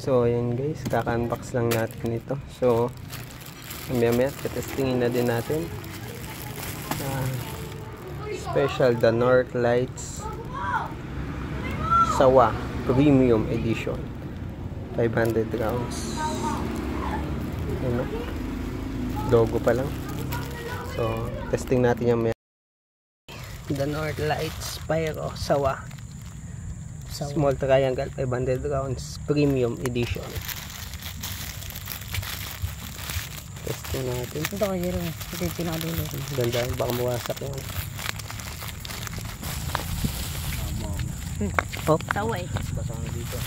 So ayan guys, kaka-unbox lang natin ito. So mamaya testingin na din natin. Special the North Lights Sawa Premium Edition, 500 rounds. Ano? Logo pa lang. So testing natin yung the North Lights Pyro Sawa Small Triangle 500 rounds Premium Edition. Testing natin. Ito kasi rin. Ito yung pinakadulo. Ganda, baka mawasak yun. Pop. Tawa eh. Basang dito.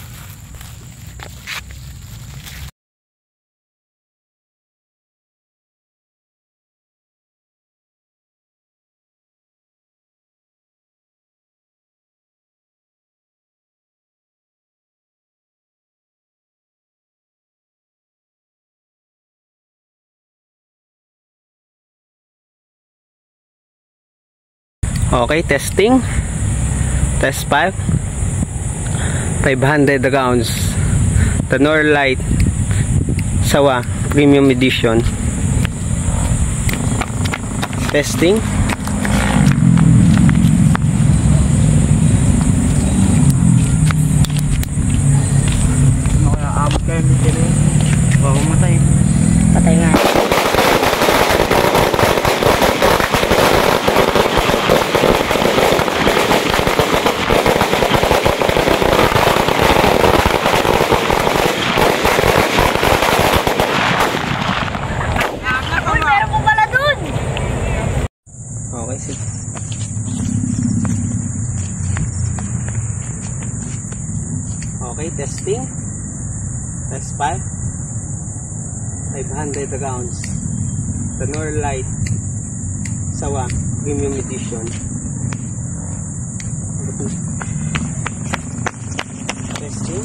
Okay, testing. Test 5. 500 rounds. The North Light Sawa Premium Edition. Testing. Ano kaya amot kayo dito rin? Baka matay. Patay nga. Okay, sige. Okay, testing. Test 5. 500 rounds. The North Light Sawa Premium Edition. Testing.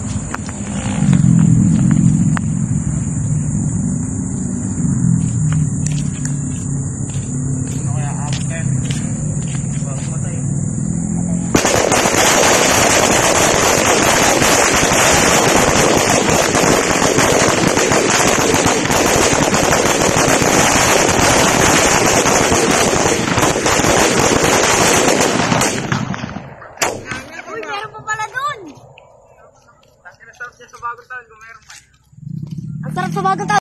Ang sarap sa bagong taon.